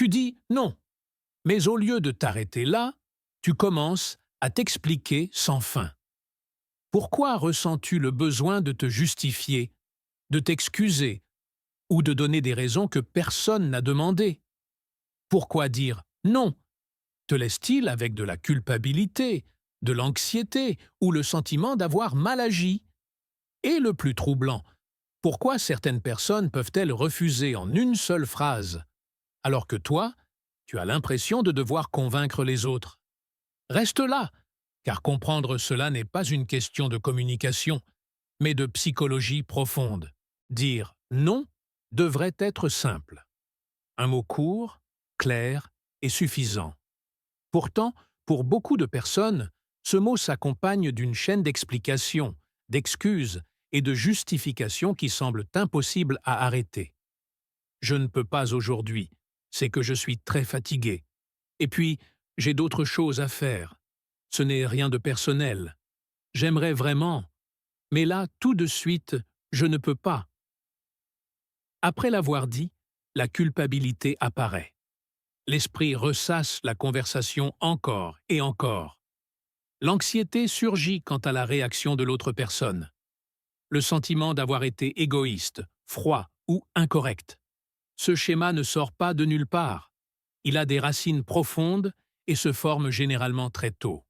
Tu dis non, mais au lieu de t'arrêter là, tu commences à t'expliquer sans fin. Pourquoi ressens-tu le besoin de te justifier, de t'excuser ou de donner des raisons que personne n'a demandées? Pourquoi dire non? Te laisse-t-il avec de la culpabilité, de l'anxiété ou le sentiment d'avoir mal agi? Et le plus troublant, pourquoi certaines personnes peuvent-elles refuser en une seule phrase, alors que toi, tu as l'impression de devoir convaincre les autres? Reste là, car comprendre cela n'est pas une question de communication, mais de psychologie profonde. Dire non devrait être simple. Un mot court, clair et suffisant. Pourtant, pour beaucoup de personnes, ce mot s'accompagne d'une chaîne d'explications, d'excuses et de justifications qui semblent impossibles à arrêter. Je ne peux pas aujourd'hui, c'est que je suis très fatigué. Et puis, j'ai d'autres choses à faire. Ce n'est rien de personnel. J'aimerais vraiment, mais là, tout de suite, je ne peux pas. Après l'avoir dit, la culpabilité apparaît. L'esprit ressasse la conversation encore et encore. L'anxiété surgit quant à la réaction de l'autre personne. Le sentiment d'avoir été égoïste, froid ou incorrect. Ce schéma ne sort pas de nulle part. Il a des racines profondes et se forme généralement très tôt.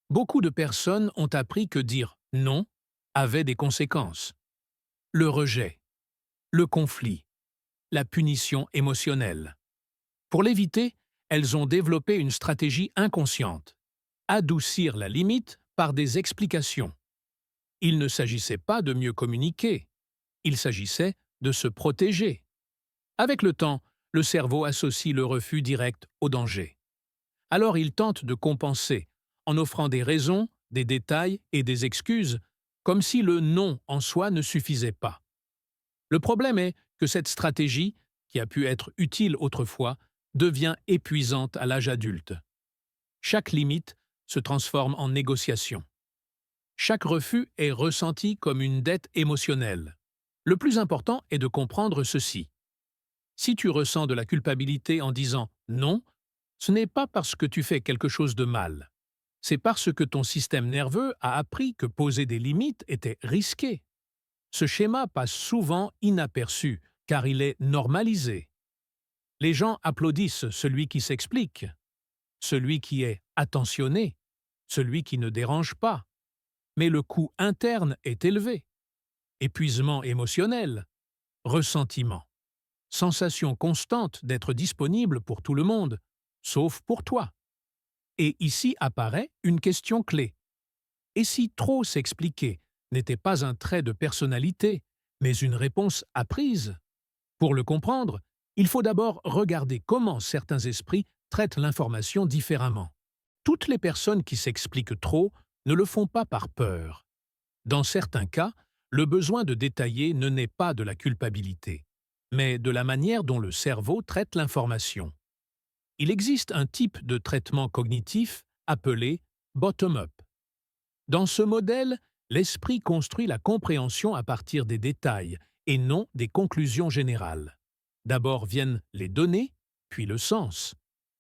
Beaucoup de personnes ont appris que dire non avait des conséquences. Le rejet, le conflit, la punition émotionnelle. Pour l'éviter, elles ont développé une stratégie inconsciente. Adoucir la limite par des explications. Il ne s'agissait pas de mieux communiquer, il s'agissait de se protéger. Avec le temps, le cerveau associe le refus direct au danger. Alors il tente de compenser, en offrant des raisons, des détails et des excuses, comme si le non en soi ne suffisait pas. Le problème est que cette stratégie, qui a pu être utile autrefois, devient épuisante à l'âge adulte. Chaque limite se transforme en négociation. Chaque refus est ressenti comme une dette émotionnelle. Le plus important est de comprendre ceci. Si tu ressens de la culpabilité en disant « non », ce n'est pas parce que tu fais quelque chose de mal. C'est parce que ton système nerveux a appris que poser des limites était risqué. Ce schéma passe souvent inaperçu, car il est normalisé. Les gens applaudissent celui qui s'explique, celui qui est attentionné, celui qui ne dérange pas. Mais le coût interne est élevé. Épuisement émotionnel, ressentiment, sensation constante d'être disponible pour tout le monde, sauf pour toi. Et ici apparaît une question clé. Et si trop s'expliquer n'était pas un trait de personnalité, mais une réponse apprise? Pour le comprendre, il faut d'abord regarder comment certains esprits traitent l'information différemment. Toutes les personnes qui s'expliquent trop ne le font pas par peur. Dans certains cas, le besoin de détailler ne naît pas de la culpabilité, mais de la manière dont le cerveau traite l'information. Il existe un type de traitement cognitif appelé bottom-up. Dans ce modèle, l'esprit construit la compréhension à partir des détails et non des conclusions générales. D'abord viennent les données, puis le sens.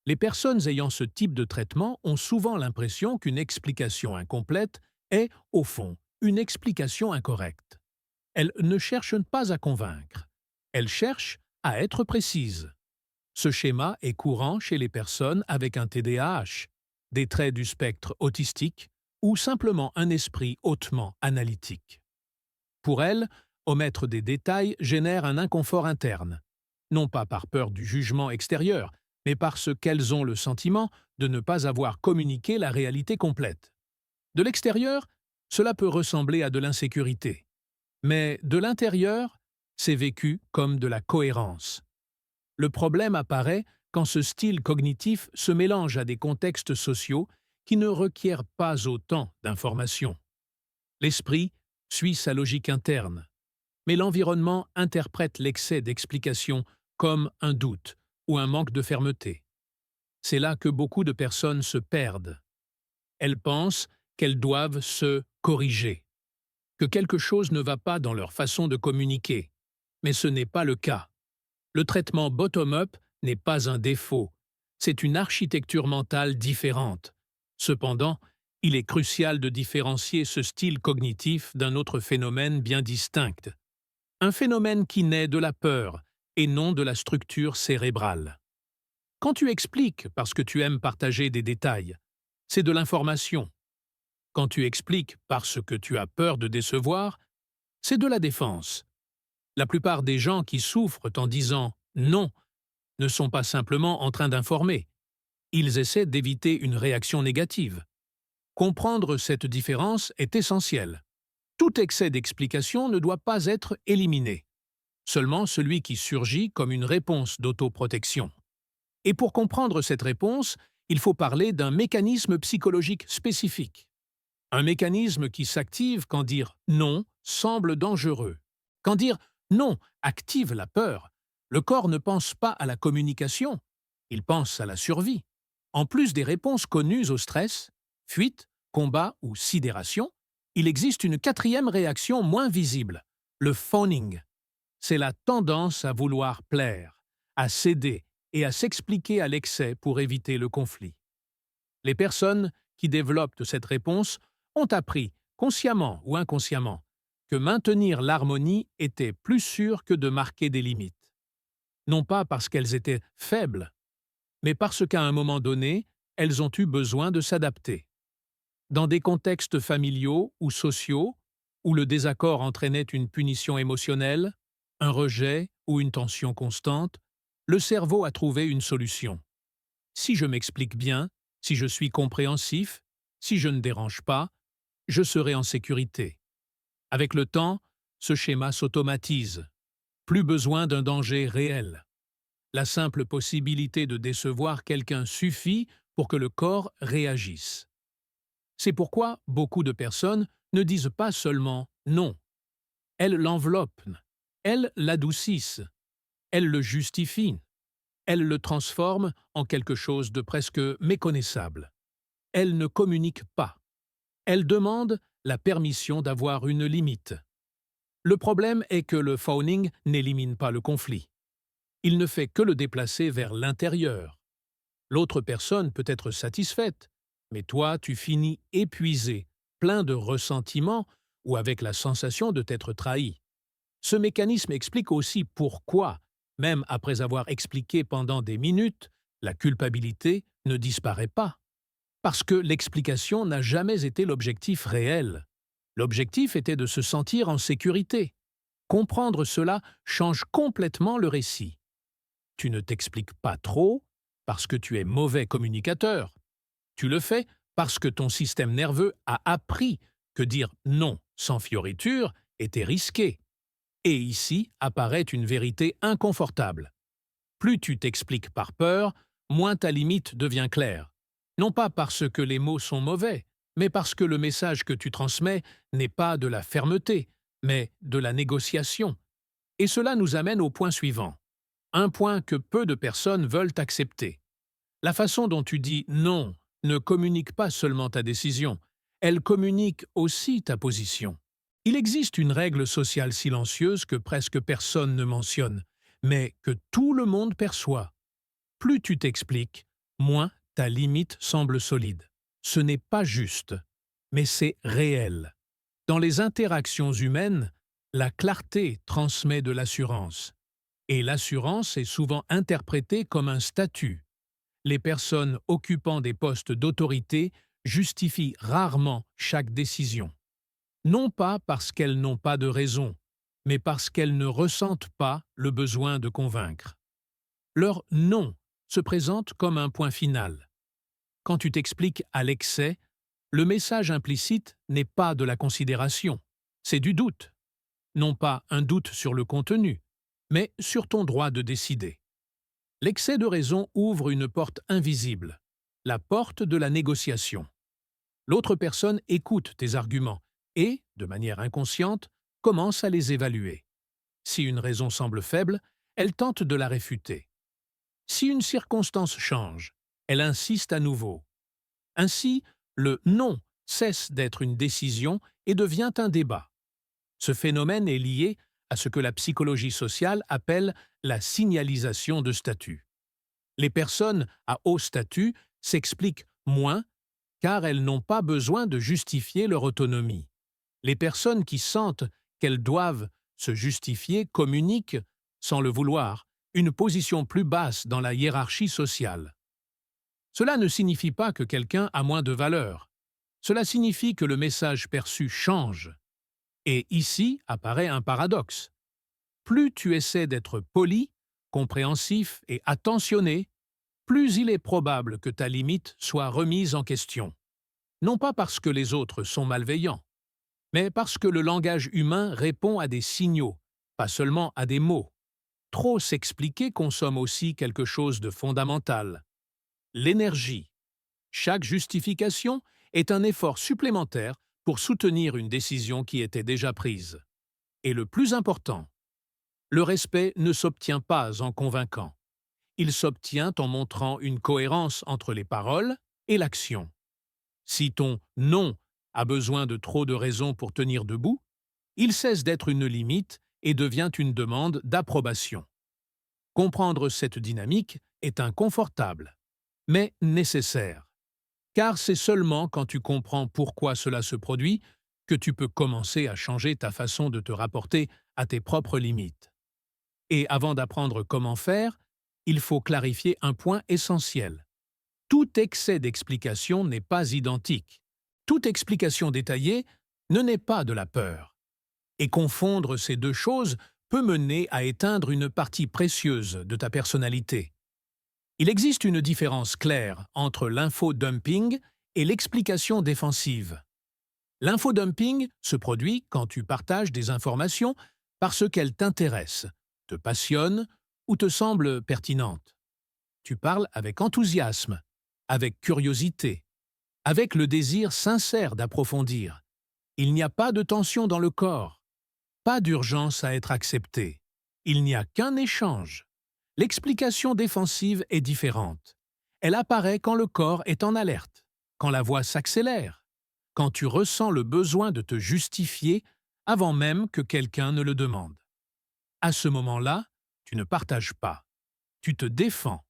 Les personnes ayant ce type de traitement ont souvent l'impression qu'une explication incomplète est, au fond, une explication incorrecte. Elles ne cherchent pas à convaincre, elles cherchent à être précises. Ce schéma est courant chez les personnes avec un TDAH, des traits du spectre autistique ou simplement un esprit hautement analytique. Pour elles, omettre des détails génère un inconfort interne, non pas par peur du jugement extérieur, mais parce qu'elles ont le sentiment de ne pas avoir communiqué la réalité complète. De l'extérieur, cela peut ressembler à de l'insécurité. Mais de l'intérieur, c'est vécu comme de la cohérence. Le problème apparaît quand ce style cognitif se mélange à des contextes sociaux qui ne requièrent pas autant d'informations. L'esprit suit sa logique interne, mais l'environnement interprète l'excès d'explication comme un doute ou un manque de fermeté. C'est là que beaucoup de personnes se perdent. Elles pensent qu'elles doivent se corriger, que quelque chose ne va pas dans leur façon de communiquer. Mais ce n'est pas le cas. Le traitement bottom-up n'est pas un défaut, c'est une architecture mentale différente. Cependant, il est crucial de différencier ce style cognitif d'un autre phénomène bien distinct. Un phénomène qui naît de la peur et non de la structure cérébrale. Quand tu expliques parce que tu aimes partager des détails, c'est de l'information. Quand tu expliques parce que tu as peur de décevoir, c'est de la défense. La plupart des gens qui souffrent en disant « non » ne sont pas simplement en train d'informer. Ils essaient d'éviter une réaction négative. Comprendre cette différence est essentiel. Tout excès d'explication ne doit pas être éliminé. Seulement celui qui surgit comme une réponse d'autoprotection. Et pour comprendre cette réponse, il faut parler d'un mécanisme psychologique spécifique. Un mécanisme qui s'active quand dire « non » semble dangereux. Quand dire « non » active la peur, le corps ne pense pas à la communication, il pense à la survie. En plus des réponses connues au stress, fuite, combat ou sidération, il existe une quatrième réaction moins visible, le phoning. C'est la tendance à vouloir plaire, à céder et à s'expliquer à l'excès pour éviter le conflit. Les personnes qui développent cette réponse ont appris, consciemment ou inconsciemment, que maintenir l'harmonie était plus sûr que de marquer des limites. Non pas parce qu'elles étaient faibles, mais parce qu'à un moment donné, elles ont eu besoin de s'adapter. Dans des contextes familiaux ou sociaux, où le désaccord entraînait une punition émotionnelle, un rejet ou une tension constante, le cerveau a trouvé une solution. Si je m'explique bien, si je suis compréhensif, si je ne dérange pas, je serai en sécurité. Avec le temps, ce schéma s'automatise. Plus besoin d'un danger réel. La simple possibilité de décevoir quelqu'un suffit pour que le corps réagisse. C'est pourquoi beaucoup de personnes ne disent pas seulement « non ». Elles l'enveloppent, elles l'adoucissent, elles le justifient, elles le transforment en quelque chose de presque méconnaissable. Elles ne communiquent pas. Elles demandent la permission d'avoir une limite. Le problème est que le phoning n'élimine pas le conflit. Il ne fait que le déplacer vers l'intérieur. L'autre personne peut être satisfaite, mais toi, tu finis épuisé, plein de ressentiment ou avec la sensation de t'être trahi. Ce mécanisme explique aussi pourquoi, même après avoir expliqué pendant des minutes, la culpabilité ne disparaît pas. Parce que l'explication n'a jamais été l'objectif réel. L'objectif était de se sentir en sécurité. Comprendre cela change complètement le récit. Tu ne t'expliques pas trop parce que tu es mauvais communicateur. Tu le fais parce que ton système nerveux a appris que dire non sans fioriture était risqué. Et ici apparaît une vérité inconfortable. Plus tu t'expliques par peur, moins ta limite devient claire. Non pas parce que les mots sont mauvais, mais parce que le message que tu transmets n'est pas de la fermeté, mais de la négociation. Et cela nous amène au point suivant. Un point que peu de personnes veulent accepter. La façon dont tu dis « non » ne communique pas seulement ta décision, elle communique aussi ta position. Il existe une règle sociale silencieuse que presque personne ne mentionne, mais que tout le monde perçoit. Plus tu t'expliques, moins ta limite semble solide. Ce n'est pas juste, mais c'est réel. Dans les interactions humaines, la clarté transmet de l'assurance. Et l'assurance est souvent interprétée comme un statut. Les personnes occupant des postes d'autorité justifient rarement chaque décision. Non pas parce qu'elles n'ont pas de raison, mais parce qu'elles ne ressentent pas le besoin de convaincre. Leur « non » se présente comme un point final. Quand tu t'expliques à l'excès, le message implicite n'est pas de la considération, c'est du doute. Non pas un doute sur le contenu, mais sur ton droit de décider. L'excès de raison ouvre une porte invisible, la porte de la négociation. L'autre personne écoute tes arguments et, de manière inconsciente, commence à les évaluer. Si une raison semble faible, elle tente de la réfuter. Si une circonstance change, elle insiste à nouveau. Ainsi, le « non » cesse d'être une décision et devient un débat. Ce phénomène est lié à ce que la psychologie sociale appelle la signalisation de statut. Les personnes à haut statut s'expliquent moins car elles n'ont pas besoin de justifier leur autonomie. Les personnes qui sentent qu'elles doivent se justifier communiquent, sans le vouloir, une position plus basse dans la hiérarchie sociale. Cela ne signifie pas que quelqu'un a moins de valeur. Cela signifie que le message perçu change. Et ici apparaît un paradoxe. Plus tu essaies d'être poli, compréhensif et attentionné, plus il est probable que ta limite soit remise en question. Non pas parce que les autres sont malveillants, mais parce que le langage humain répond à des signaux, pas seulement à des mots. Trop s'expliquer consomme aussi quelque chose de fondamental: l'énergie. Chaque justification est un effort supplémentaire pour soutenir une décision qui était déjà prise. Et le plus important, le respect ne s'obtient pas en convainquant. Il s'obtient en montrant une cohérence entre les paroles et l'action. Si ton « non » a besoin de trop de raisons pour tenir debout, il cesse d'être une limite et devient une demande d'approbation. Comprendre cette dynamique est inconfortable, mais nécessaire. Car c'est seulement quand tu comprends pourquoi cela se produit que tu peux commencer à changer ta façon de te rapporter à tes propres limites. Et avant d'apprendre comment faire, il faut clarifier un point essentiel. Tout excès d'explication n'est pas identique. Toute explication détaillée ne naît pas de la peur. Et confondre ces deux choses peut mener à éteindre une partie précieuse de ta personnalité. Il existe une différence claire entre l'infodumping et l'explication défensive. L'infodumping se produit quand tu partages des informations parce qu'elles t'intéressent, te passionnent ou te semblent pertinentes. Tu parles avec enthousiasme, avec curiosité, avec le désir sincère d'approfondir. Il n'y a pas de tension dans le corps, pas d'urgence à être acceptée. Il n'y a qu'un échange. L'explication défensive est différente. Elle apparaît quand le corps est en alerte, quand la voix s'accélère, quand tu ressens le besoin de te justifier avant même que quelqu'un ne le demande. À ce moment-là, tu ne partages pas. Tu te défends.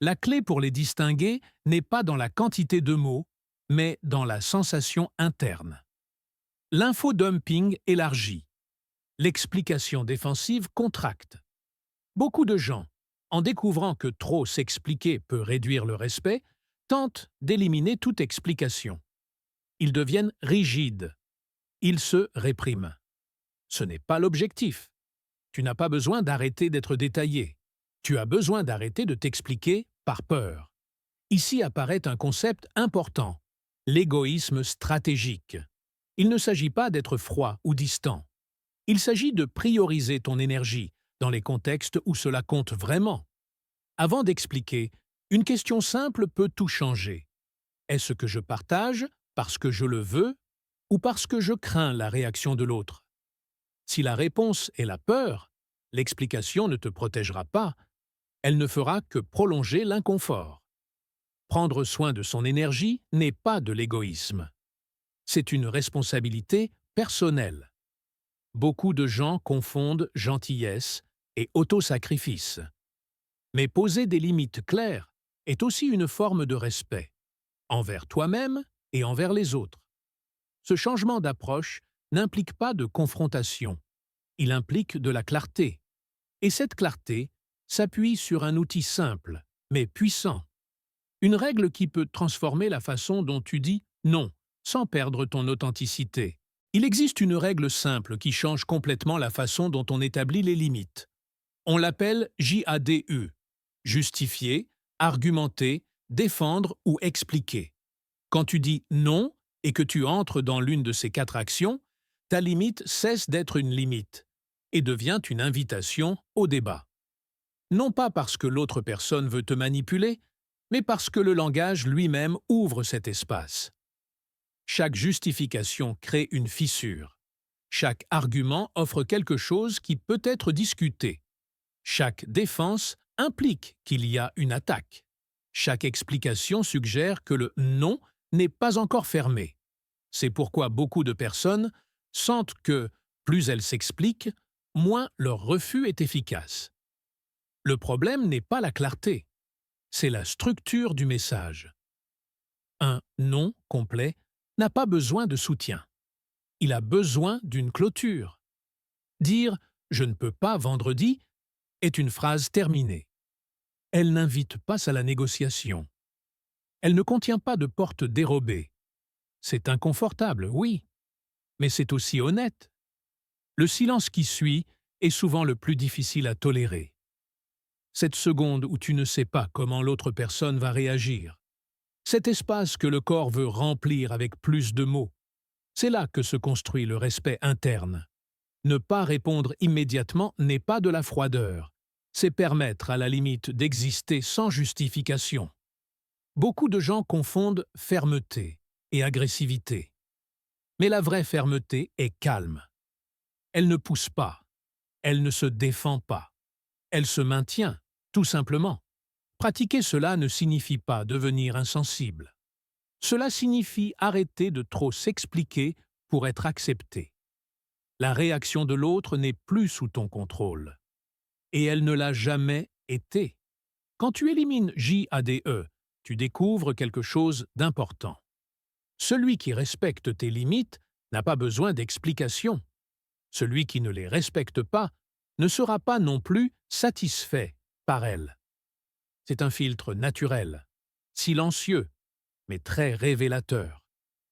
La clé pour les distinguer n'est pas dans la quantité de mots, mais dans la sensation interne. L'infodumping élargit. L'explication défensive contracte. Beaucoup de gens, en découvrant que trop s'expliquer peut réduire le respect, tentent d'éliminer toute explication. Ils deviennent rigides. Ils se répriment. Ce n'est pas l'objectif. Tu n'as pas besoin d'arrêter d'être détaillé. Tu as besoin d'arrêter de t'expliquer par peur. Ici apparaît un concept important, l'égoïsme stratégique. Il ne s'agit pas d'être froid ou distant. Il s'agit de prioriser ton énergie dans les contextes où cela compte vraiment. Avant d'expliquer, une question simple peut tout changer. Est-ce que je partage parce que je le veux ou parce que je crains la réaction de l'autre? Si la réponse est la peur, l'explication ne te protégera pas. Elle ne fera que prolonger l'inconfort. Prendre soin de son énergie n'est pas de l'égoïsme. C'est une responsabilité personnelle. Beaucoup de gens confondent gentillesse et autosacrifice. Mais poser des limites claires est aussi une forme de respect, envers toi-même et envers les autres. Ce changement d'approche n'implique pas de confrontation. Il implique de la clarté. Et cette clarté s'appuie sur un outil simple, mais puissant. Une règle qui peut transformer la façon dont tu dis « non » sans perdre ton authenticité. Il existe une règle simple qui change complètement la façon dont on établit les limites. On l'appelle JADU, justifier, argumenter, défendre ou expliquer. Quand tu dis « non » et que tu entres dans l'une de ces 4 actions, ta limite cesse d'être une limite et devient une invitation au débat. Non pas parce que l'autre personne veut te manipuler, mais parce que le langage lui-même ouvre cet espace. Chaque justification crée une fissure. Chaque argument offre quelque chose qui peut être discuté. Chaque défense implique qu'il y a une attaque. Chaque explication suggère que le « non » n'est pas encore fermé. C'est pourquoi beaucoup de personnes sentent que, plus elles s'expliquent, moins leur refus est efficace. Le problème n'est pas la clarté. c'est la structure du message. Un non complet n'a pas besoin de soutien. Il a besoin d'une clôture. Dire « je ne peux pas vendredi » est une phrase terminée. Elle n'invite pas à la négociation. Elle ne contient pas de porte dérobée. C'est inconfortable, oui, mais c'est aussi honnête. Le silence qui suit est souvent le plus difficile à tolérer. Cette seconde où tu ne sais pas comment l'autre personne va réagir. Cet espace que le corps veut remplir avec plus de mots. C'est là que se construit le respect interne. Ne pas répondre immédiatement n'est pas de la froideur. C'est permettre à la limite d'exister sans justification. Beaucoup de gens confondent fermeté et agressivité. Mais la vraie fermeté est calme. Elle ne pousse pas. Elle ne se défend pas. Elle se maintient, tout simplement. Pratiquer cela ne signifie pas devenir insensible. Cela signifie arrêter de trop s'expliquer pour être accepté. La réaction de l'autre n'est plus sous ton contrôle. Et elle ne l'a jamais été. Quand tu élimines JADE, tu découvres quelque chose d'important. Celui qui respecte tes limites n'a pas besoin d'explications. Celui qui ne les respecte pas ne sera pas non plus satisfait par elles. C'est un filtre naturel, silencieux, mais très révélateur.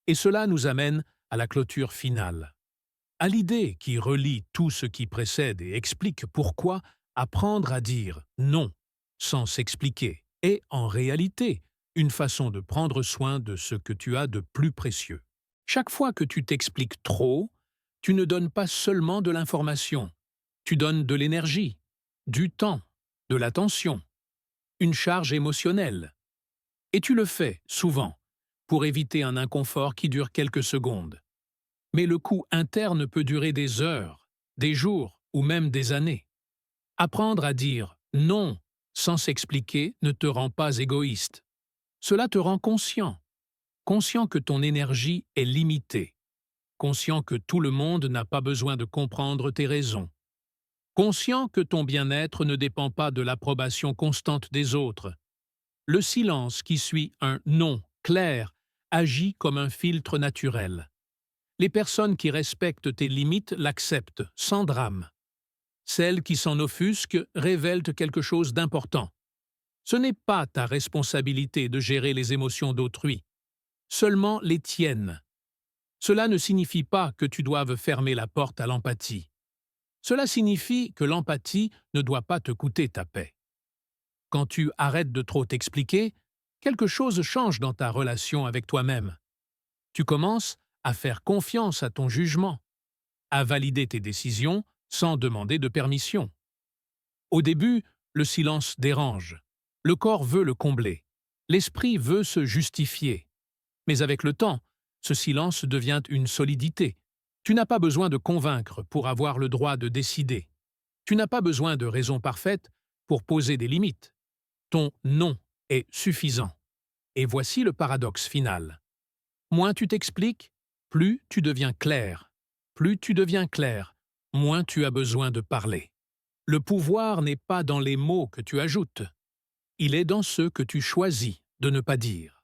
Et cela nous amène à la clôture finale. À l'idée qui relie tout ce qui précède et explique pourquoi apprendre à dire non sans s'expliquer est en réalité une façon de prendre soin de ce que tu as de plus précieux. Chaque fois que tu t'expliques trop, tu ne donnes pas seulement de l'information, tu donnes de l'énergie, du temps, de l'attention, une charge émotionnelle. Et tu le fais, souvent, pour éviter un inconfort qui dure quelques secondes. Mais le coût interne peut durer des heures, des jours ou même des années. Apprendre à dire « non » sans s'expliquer ne te rend pas égoïste. Cela te rend conscient. Conscient que ton énergie est limitée. Conscient que tout le monde n'a pas besoin de comprendre tes raisons. Conscient que ton bien-être ne dépend pas de l'approbation constante des autres. Le silence qui suit un « non » clair agit comme un filtre naturel. Les personnes qui respectent tes limites l'acceptent, sans drame. Celles qui s'en offusquent révèlent quelque chose d'important. Ce n'est pas ta responsabilité de gérer les émotions d'autrui, seulement les tiennes. Cela ne signifie pas que tu doives fermer la porte à l'empathie. Cela signifie que l'empathie ne doit pas te coûter ta paix. Quand tu arrêtes de trop t'expliquer, quelque chose change dans ta relation avec toi-même. Tu commences à faire confiance à ton jugement, à valider tes décisions sans demander de permission. Au début, le silence dérange. Le corps veut le combler. L'esprit veut se justifier. Mais avec le temps, ce silence devient une solidité. Tu n'as pas besoin de convaincre pour avoir le droit de décider. Tu n'as pas besoin de raisons parfaites pour poser des limites. Ton « non » est suffisant. Et voici le paradoxe final. Moins tu t'expliques, plus tu deviens clair. Plus tu deviens clair, moins tu as besoin de parler. Le pouvoir n'est pas dans les mots que tu ajoutes. Il est dans ceux que tu choisis de ne pas dire.